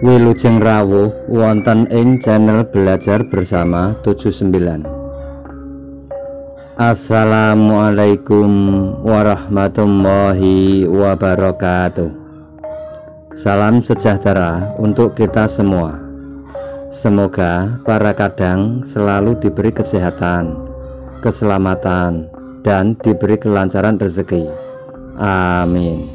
Wilujeng rawuh wonten ing channel Belajar Bersama 79. Assalamualaikum warahmatullahi wabarakatuh. Salam sejahtera untuk kita semua. Semoga para kadang selalu diberi kesehatan, keselamatan, dan diberi kelancaran rezeki. Amin.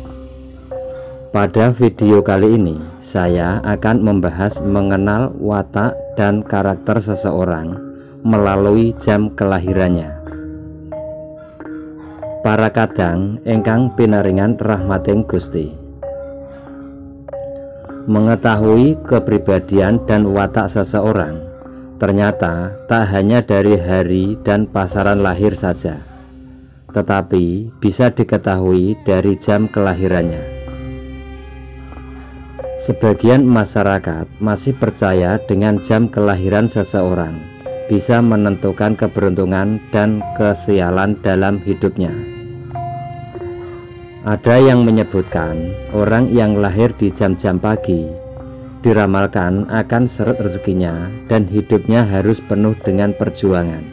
Pada video kali ini, saya akan membahas mengenal watak dan karakter seseorang melalui jam kelahirannya. Para kadang ingkang pinaringan rahmating Gusti, mengetahui kepribadian dan watak seseorang ternyata tak hanya dari hari dan pasaran lahir saja, tetapi bisa diketahui dari jam kelahirannya. Sebagian masyarakat masih percaya dengan jam kelahiran seseorang bisa menentukan keberuntungan dan kesialan dalam hidupnya. Ada yang menyebutkan orang yang lahir di jam-jam pagi diramalkan akan seret rezekinya dan hidupnya harus penuh dengan perjuangan.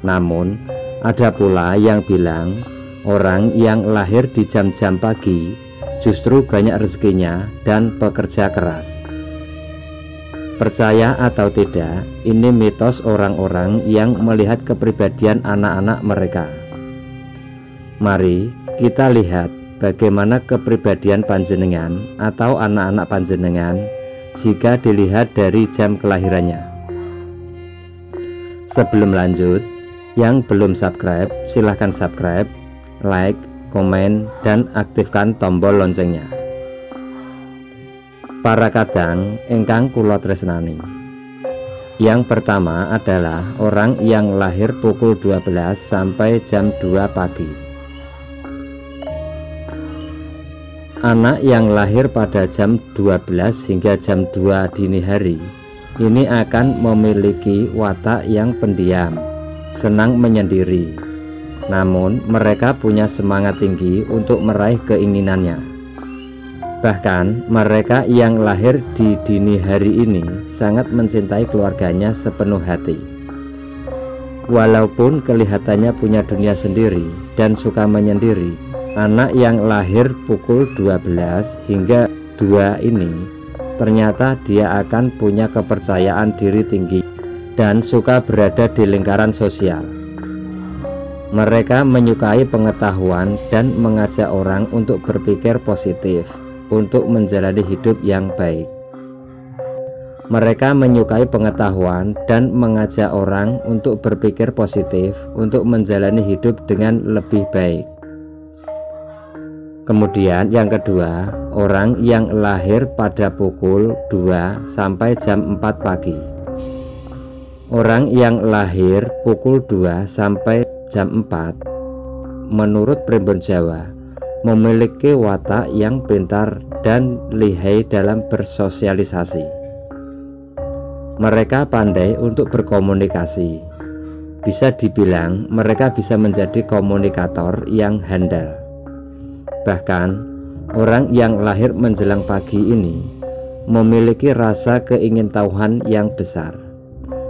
Namun ada pula yang bilang orang yang lahir di jam-jam pagi justru banyak rezekinya dan pekerja keras. Percaya atau tidak, ini mitos orang-orang yang melihat kepribadian anak-anak mereka. Mari kita lihat bagaimana kepribadian panjenengan atau anak-anak panjenengan jika dilihat dari jam kelahirannya. Sebelum lanjut, yang belum subscribe silahkan subscribe, like, komen, dan aktifkan tombol loncengnya. Para kadang ingkang kula tresnani, yang pertama adalah orang yang lahir pukul 12 sampai jam 2 pagi. Anak yang lahir pada jam 12 hingga jam 2 dini hari ini akan memiliki watak yang pendiam, senang menyendiri. Namun mereka punya semangat tinggi untuk meraih keinginannya. Bahkan mereka yang lahir di dini hari ini sangat mencintai keluarganya sepenuh hati. Walaupun kelihatannya punya dunia sendiri dan suka menyendiri, anak yang lahir pukul 12 hingga 2 ini ternyata dia akan punya kepercayaan diri tinggi dan suka berada di lingkaran sosial. Mereka menyukai pengetahuan dan mengajak orang untuk berpikir positif, untuk menjalani hidup yang baik. Mereka menyukai pengetahuan dan mengajak orang untuk berpikir positif, untuk menjalani hidup dengan lebih baik. Kemudian yang kedua, orang yang lahir pada pukul 2 sampai jam 4 pagi. Orang yang lahir pukul 2 sampai jam 4 menurut Primbon Jawa memiliki watak yang pintar dan lihai dalam bersosialisasi. Mereka pandai untuk berkomunikasi. Bisa dibilang mereka bisa menjadi komunikator yang handal. Bahkan orang yang lahir menjelang pagi ini memiliki rasa keingintahuan yang besar,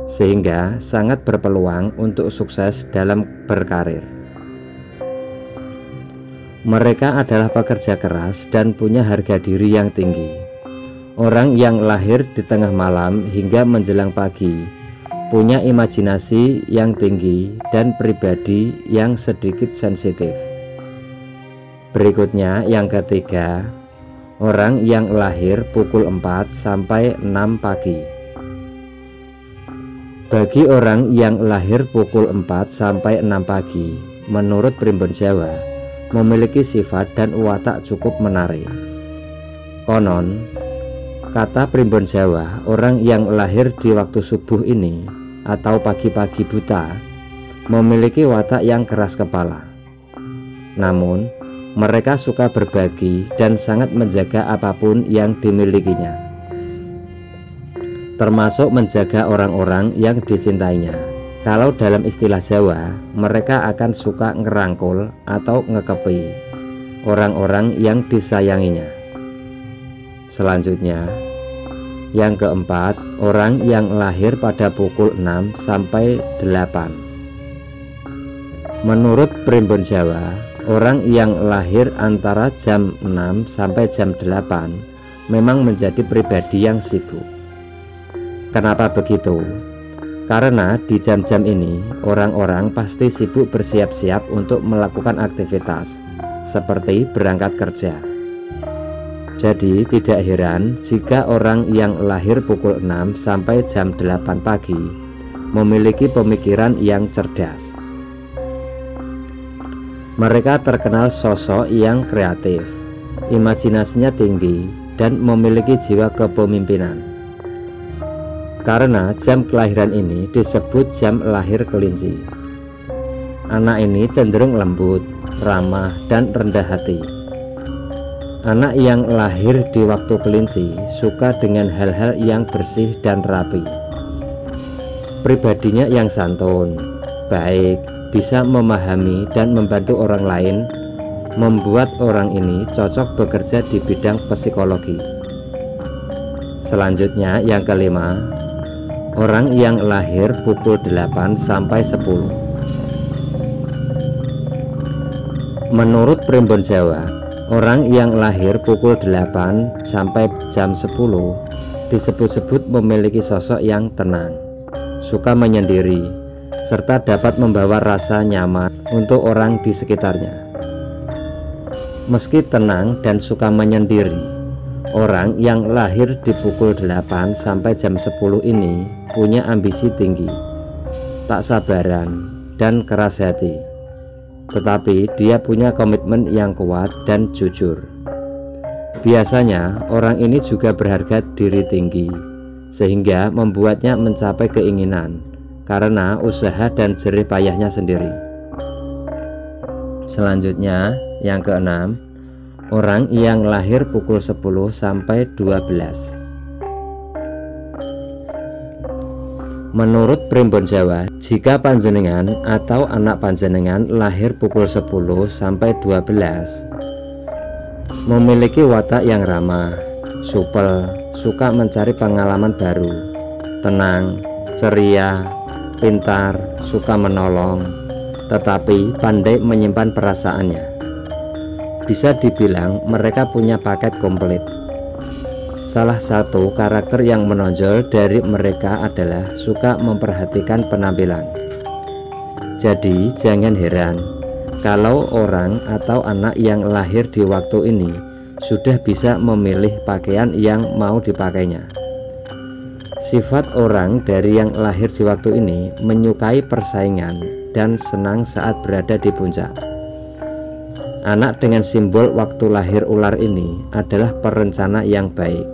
sehingga sangat berpeluang untuk sukses dalam berkarir. Mereka adalah pekerja keras dan punya harga diri yang tinggi. Orang yang lahir di tengah malam hingga menjelang pagi punya imajinasi yang tinggi dan pribadi yang sedikit sensitif. Berikutnya yang ketiga, orang yang lahir pukul 4 sampai 6 pagi. Bagi orang yang lahir pukul 4 sampai 6 pagi, menurut Primbon Jawa, memiliki sifat dan watak cukup menarik. Konon, kata Primbon Jawa, orang yang lahir di waktu subuh ini atau pagi-pagi buta memiliki watak yang keras kepala. Namun, mereka suka berbagi dan sangat menjaga apapun yang dimilikinya, termasuk menjaga orang-orang yang dicintainya. Kalau dalam istilah Jawa, mereka akan suka ngerangkul atau ngekepi orang-orang yang disayanginya. Selanjutnya, Yang keempat, orang yang lahir pada pukul 6 sampai 8. Menurut Primbon Jawa, orang yang lahir antara jam 6 sampai jam 8 memang menjadi pribadi yang sibuk. Kenapa begitu? Karena di jam-jam ini orang-orang pasti sibuk bersiap-siap untuk melakukan aktivitas seperti berangkat kerja. Jadi tidak heran jika orang yang lahir pukul 6 sampai jam 8 pagi memiliki pemikiran yang cerdas. Mereka terkenal sosok yang kreatif, imajinasinya tinggi, dan memiliki jiwa kepemimpinan. Karena jam kelahiran ini disebut jam lahir kelinci. Anak ini cenderung lembut, ramah, dan rendah hati. Anak yang lahir di waktu kelinci suka dengan hal-hal yang bersih dan rapi. Pribadinya yang santun, baik, bisa memahami dan membantu orang lain, membuat orang ini cocok bekerja di bidang psikologi. Selanjutnya yang kelima, orang yang lahir pukul 8 sampai 10. Menurut Primbon Jawa, orang yang lahir pukul 8 sampai jam 10 disebut-sebut memiliki sosok yang tenang, suka menyendiri, serta dapat membawa rasa nyaman untuk orang di sekitarnya. Meski tenang dan suka menyendiri, orang yang lahir di pukul 8 sampai jam 10 ini punya ambisi tinggi, tak sabaran, dan keras hati. Tetapi dia punya komitmen yang kuat dan jujur. Biasanya orang ini juga berharga diri tinggi, sehingga membuatnya mencapai keinginan karena usaha dan jerih payahnya sendiri. Selanjutnya yang keenam, orang yang lahir pukul 10 sampai 12. Menurut Primbon Jawa, jika panjenengan atau anak panjenengan lahir pukul 10 sampai 12 memiliki watak yang ramah, supel, suka mencari pengalaman baru, tenang, ceria, pintar, suka menolong, tetapi pandai menyimpan perasaannya. Bisa dibilang mereka punya paket komplit. Salah satu karakter yang menonjol dari mereka adalah suka memperhatikan penampilan. Jadi jangan heran kalau orang atau anak yang lahir di waktu ini sudah bisa memilih pakaian yang mau dipakainya. Sifat orang dari yang lahir di waktu ini menyukai persaingan dan senang saat berada di puncak. Anak dengan simbol waktu lahir ular ini adalah perencana yang baik.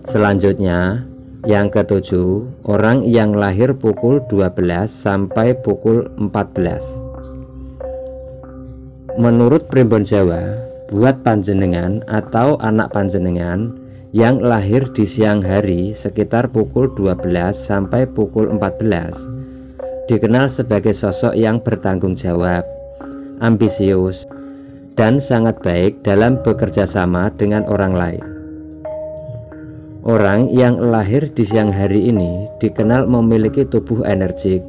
Selanjutnya, yang ketujuh, orang yang lahir pukul 12 sampai pukul 14. Menurut Primbon Jawa, buat panjenengan atau anak panjenengan yang lahir di siang hari sekitar pukul 12 sampai pukul 14 dikenal sebagai sosok yang bertanggung jawab, ambisius, dan sangat baik dalam bekerja sama dengan orang lain. Orang yang lahir di siang hari ini dikenal memiliki tubuh energik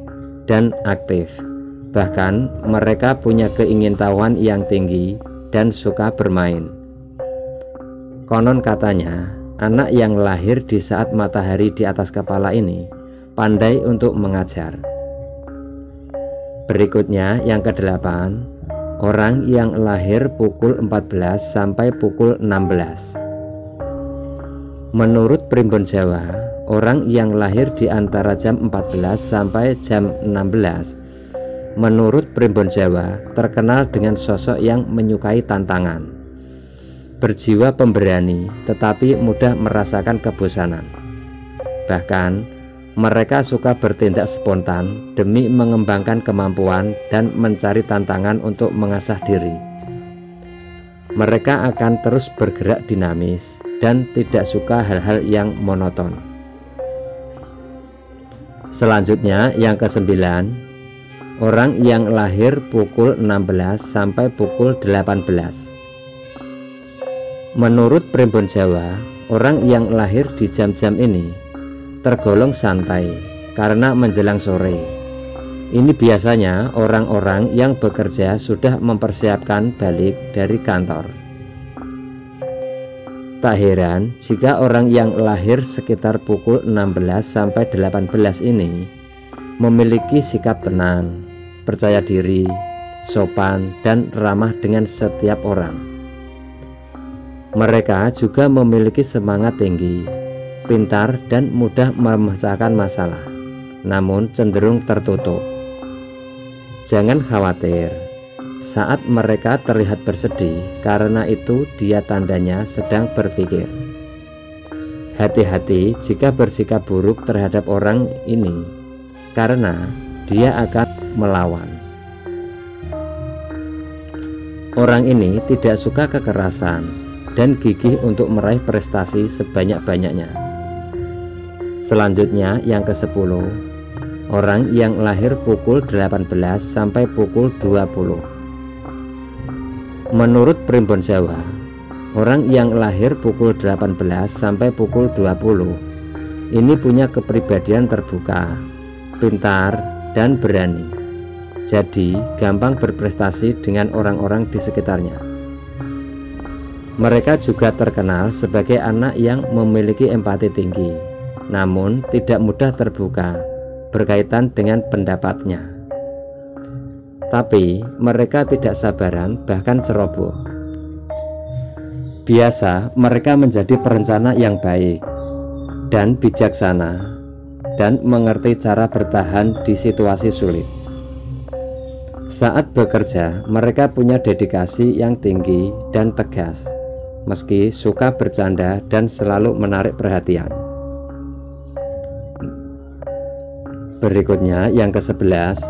dan aktif. Bahkan mereka punya keingintahuan yang tinggi dan suka bermain. Konon katanya, anak yang lahir di saat matahari di atas kepala ini pandai untuk mengajar. Berikutnya yang kedelapan, orang yang lahir pukul 14 sampai pukul 16. Menurut Primbon Jawa, orang yang lahir di antara jam 14 sampai jam 16 menurut Primbon Jawa terkenal dengan sosok yang menyukai tantangan, berjiwa pemberani, tetapi mudah merasakan kebosanan. Bahkan mereka suka bertindak spontan demi mengembangkan kemampuan dan mencari tantangan untuk mengasah diri. Mereka akan terus bergerak dinamis dan tidak suka hal-hal yang monoton. Selanjutnya yang kesembilan, orang yang lahir pukul 16 sampai pukul 18. Menurut Primbon Jawa, orang yang lahir di jam-jam ini tergolong santai karena menjelang sore. Ini biasanya orang-orang yang bekerja sudah mempersiapkan balik dari kantor. Tak heran jika orang yang lahir sekitar pukul 16 sampai 18 ini memiliki sikap tenang, percaya diri, sopan, dan ramah dengan setiap orang. Mereka juga memiliki semangat tinggi, pintar, dan mudah memecahkan masalah, namun cenderung tertutup. Jangan khawatir saat mereka terlihat bersedih, karena itu dia tandanya sedang berpikir. Hati-hati jika bersikap buruk terhadap orang ini, karena dia akan melawan. Orang ini tidak suka kekerasan dan gigih untuk meraih prestasi sebanyak-banyaknya. Selanjutnya yang ke-10, orang yang lahir pukul 18 sampai pukul 20. Menurut Primbon Jawa, orang yang lahir pukul 18 sampai pukul 20 ini punya kepribadian terbuka, pintar, dan berani. Jadi gampang berprestasi dengan orang-orang di sekitarnya. Mereka juga terkenal sebagai anak yang memiliki empati tinggi, namun tidak mudah terbuka berkaitan dengan pendapatnya. Tapi mereka tidak sabaran, bahkan ceroboh. Biasa mereka menjadi perencana yang baik dan bijaksana, dan mengerti cara bertahan di situasi sulit. Saat bekerja, mereka punya dedikasi yang tinggi dan tegas, meski suka bercanda dan selalu menarik perhatian. Berikutnya yang ke-11,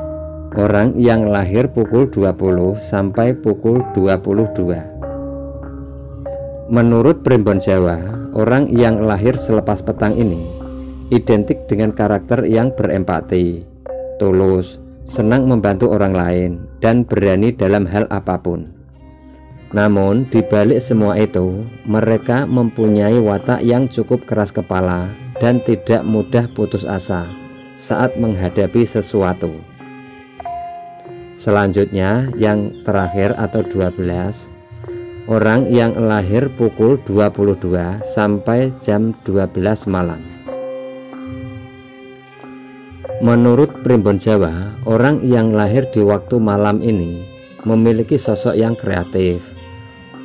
orang yang lahir pukul 20 sampai pukul 22. Menurut Primbon Jawa, orang yang lahir selepas petang ini identik dengan karakter yang berempati, tulus, senang membantu orang lain, dan berani dalam hal apapun. Namun di balik semua itu, mereka mempunyai watak yang cukup keras kepala dan tidak mudah putus asa saat menghadapi sesuatu. Selanjutnya yang terakhir atau 12, orang yang lahir pukul 22 sampai jam 12 malam. Menurut Primbon Jawa, orang yang lahir di waktu malam ini memiliki sosok yang kreatif,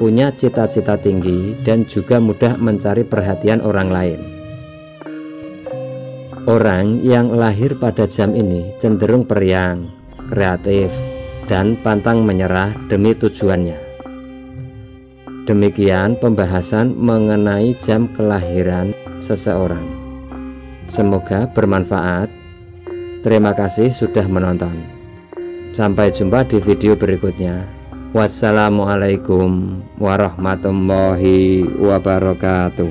punya cita-cita tinggi, dan juga mudah mencari perhatian orang lain. Orang yang lahir pada jam ini cenderung periang, kreatif, dan pantang menyerah demi tujuannya. Demikian pembahasan mengenai jam kelahiran seseorang. Semoga bermanfaat. Terima kasih sudah menonton. Sampai jumpa di video berikutnya. Wassalamualaikum warahmatullahi wabarakatuh.